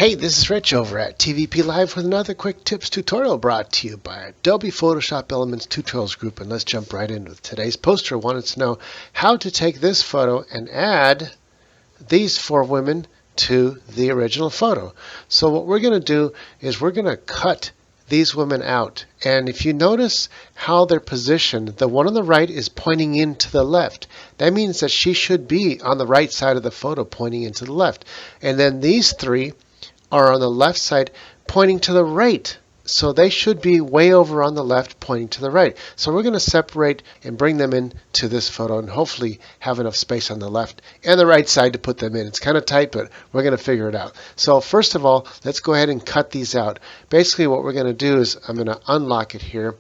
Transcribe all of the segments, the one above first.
Hey, this is Rich over at TVP Live with another quick tips tutorial brought to you by Adobe Photoshop Elements Tutorials Group. And let's jump right in with today's poster. Wanted to know how to take this photo and add these four women to the original photo. So what we're going to do is we're going to cut these women out. And if you notice how they're positioned, the one on the right is pointing in to the left. That means that she should be on the right side of the photo pointing into the left. And then these three are on the left side pointing to the right. So they should be way over on the left pointing to the right. So we're going to separate and bring them into this photo and hopefully have enough space on the left and the right side to put them in. It's kind of tight, but we're going to figure it out. So first of all, let's go ahead and cut these out. Basically what we're going to do is I'm going to unlock it here.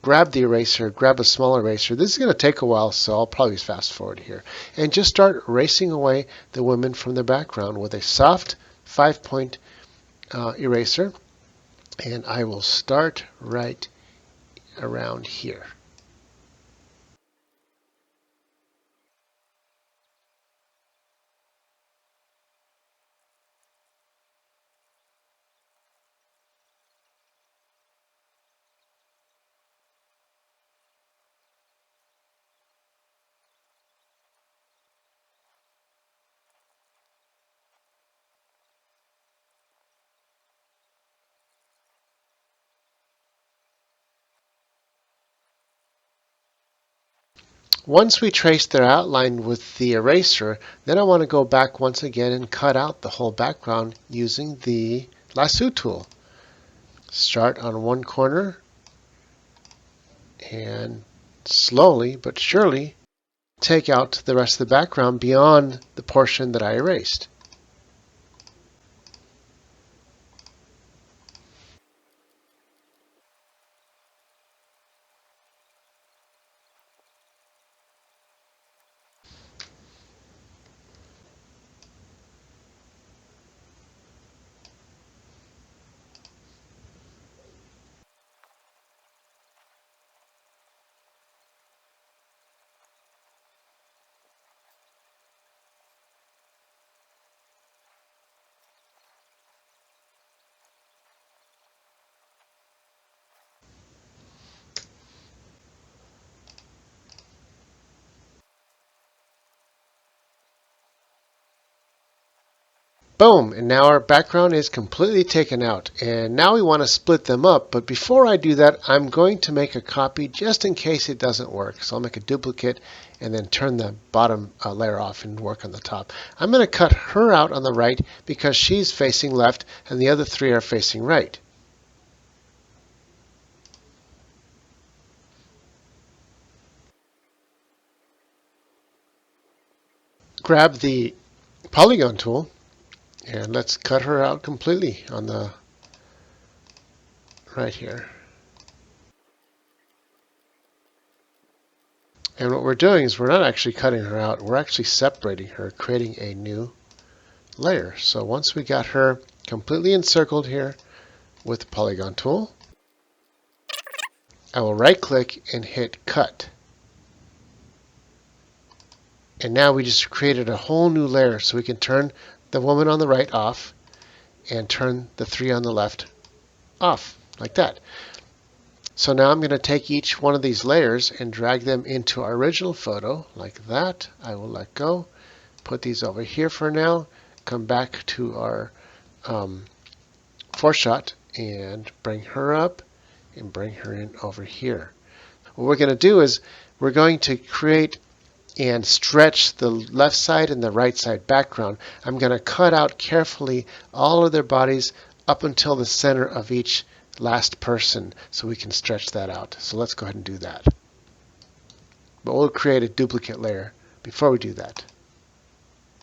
Grab the eraser, grab a small eraser. This is going to take a while, so I'll probably fast forward here. And just start erasing away the women from the background with a soft 5-point eraser, and I will start right around here. Once we trace their outline with the eraser, then I want to go back once again and cut out the whole background using the lasso tool. Start on one corner and slowly but surely take out the rest of the background beyond the portion that I erased. Boom, and now our background is completely taken out. And now we want to split them up, but before I do that, I'm going to make a copy just in case it doesn't work. So I'll make a duplicate and then turn the bottom layer off and work on the top. I'm going to cut her out on the right because she's facing left and the other three are facing right. Grab the polygon tool and let's cut her out completely on the right here. And what we're doing is we're not actually cutting her out, we're actually separating her, creating a new layer. So once we got her completely encircled here with the polygon tool, I will right click and hit cut. And now we just created a whole new layer, so we can turn the woman on the right off and turn the three on the left off, like that. So now I'm going to take each one of these layers and drag them into our original photo, like that. I will let go, put these over here for now, come back to our foreshot and bring her up and bring her in over here. What we're going to do is we're going to create and stretch the left side and the right side background. I'm going to cut out carefully all of their bodies up until the center of each last person so we can stretch that out. So let's go ahead and do that. But we'll create a duplicate layer before we do that.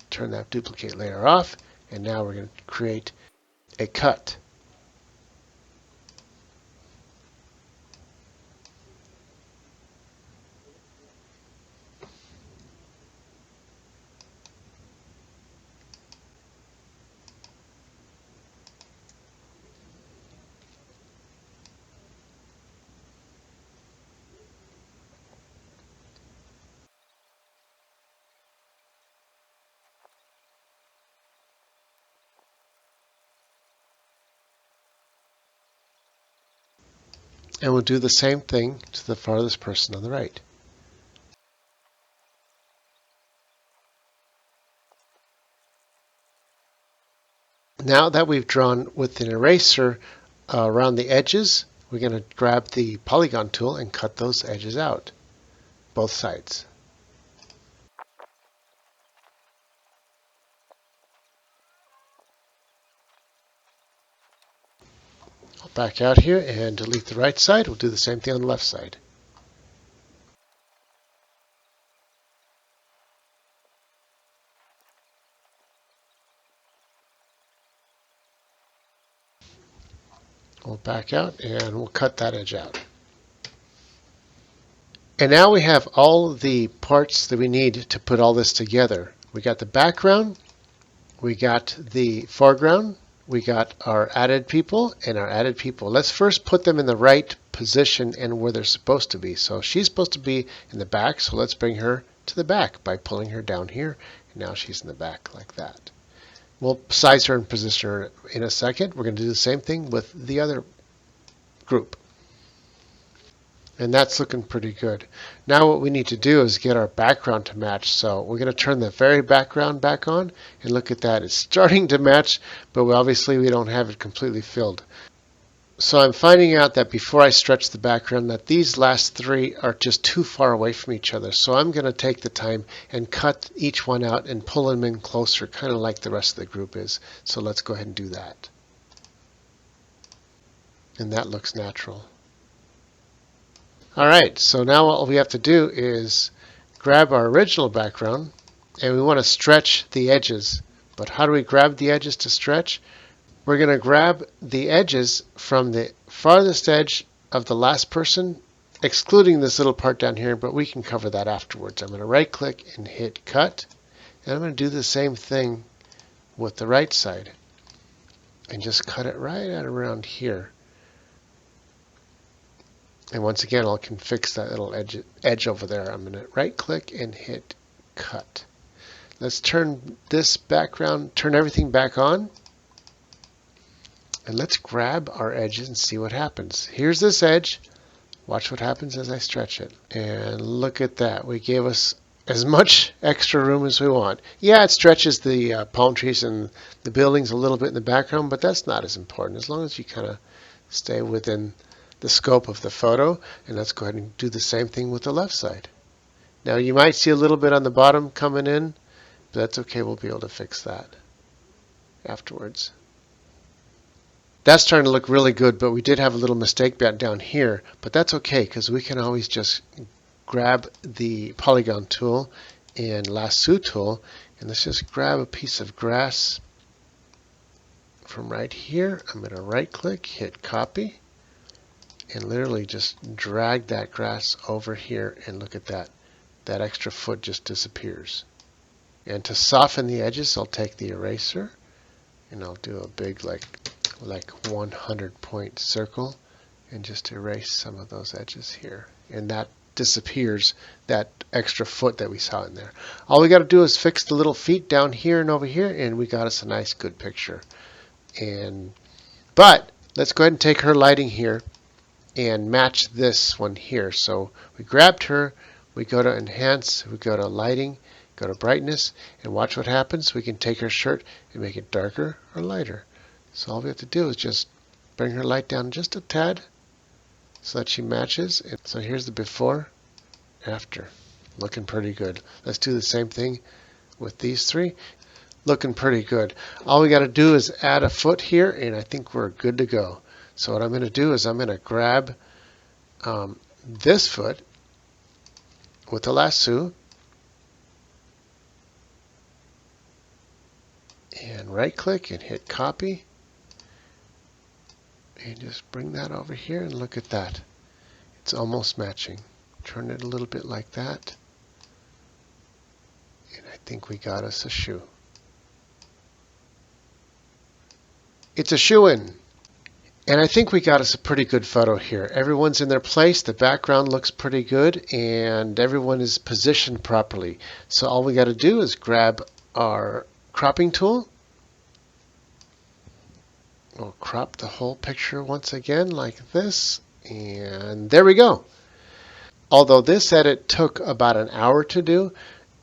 Turn that duplicate layer off, and now we're going to create a cut. And we'll do the same thing to the farthest person on the right. Now that we've drawn with an eraser around the edges, we're going to grab the polygon tool and cut those edges out, both sides. I'll back out here and delete the right side. We'll do the same thing on the left side. We'll back out and we'll cut that edge out. And now we have all the parts that we need to put all this together. We got the background, we got the foreground, we got our added people and our added people. Let's first put them in the right position and where they're supposed to be. So she's supposed to be in the back, so let's bring her to the back by pulling her down here. And now she's in the back like that. We'll size her and position her in a second. We're going to do the same thing with the other group. And that's looking pretty good. Now what we need to do is get our background to match. So we're going to turn the very background back on and look at that. It's starting to match, but obviously we don't have it completely filled. So I'm finding out that before I stretch the background that these last three are just too far away from each other. So I'm going to take the time and cut each one out and pull them in closer, kind of like the rest of the group is. So let's go ahead and do that. And that looks natural. Alright, so now all we have to do is grab our original background and we want to stretch the edges. But how do we grab the edges to stretch? We're going to grab the edges from the farthest edge of the last person, excluding this little part down here, but we can cover that afterwards. I'm going to right click and hit cut, and I'm going to do the same thing with the right side and just cut it right at around here. And once again, I can fix that little edge over there. I'm going to right click and hit cut. Let's turn this background, turn everything back on. And let's grab our edges and see what happens. Here's this edge. Watch what happens as I stretch it. And look at that. We gave us as much extra room as we want. Yeah, it stretches the palm trees and the buildings a little bit in the background, but that's not as important as long as you kind of stay within the scope of the photo. And let's go ahead and do the same thing with the left side. Now you might see a little bit on the bottom coming in, but that's okay. We'll be able to fix that afterwards. That's starting to look really good, but we did have a little mistake down here, but that's okay because we can always just grab the polygon tool and lasso tool, and let's just grab a piece of grass from right here. I'm going to right click, hit copy, and literally just drag that grass over here, and look at that. That extra foot just disappears. And to soften the edges, I'll take the eraser and I'll do a big like 100 point circle and just erase some of those edges here, and that disappears that extra foot that we saw in there. All we got to do is fix the little feet down here and over here, and we got us a nice good picture. But let's go ahead and take her lighting here and match this one here. So we grabbed her, we go to enhance, we go to lighting, go to brightness, and watch what happens. We can take her shirt and make it darker or lighter. So all we have to do is just bring her light down just a tad so that she matches. And so here's the before, after. Looking pretty good. Let's do the same thing with these three. Looking pretty good. All we got to do is add a foot here, and I think we're good to go. So what I'm going to do is I'm going to grab this foot with the lasso and right click and hit copy. And just bring that over here and look at that. It's almost matching. Turn it a little bit like that. And I think we got us a shoe. It's a shoe-in. And I think we got us a pretty good photo here. Everyone's in their place. The background looks pretty good. And everyone is positioned properly. So all we got to do is grab our cropping tool. We'll crop the whole picture once again like this, And there we go. Although this edit took about an hour to do,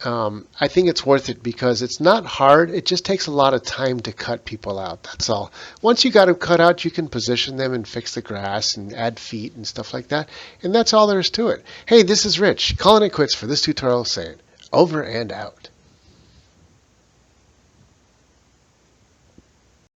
I think it's worth it because it's not hard. It just takes a lot of time to cut people out. That's all. Once you got them cut out, you can position them and fix the grass and add feet and stuff like that. And that's all there is to it. Hey, this is Rich, calling it quits for this tutorial, saying over and out.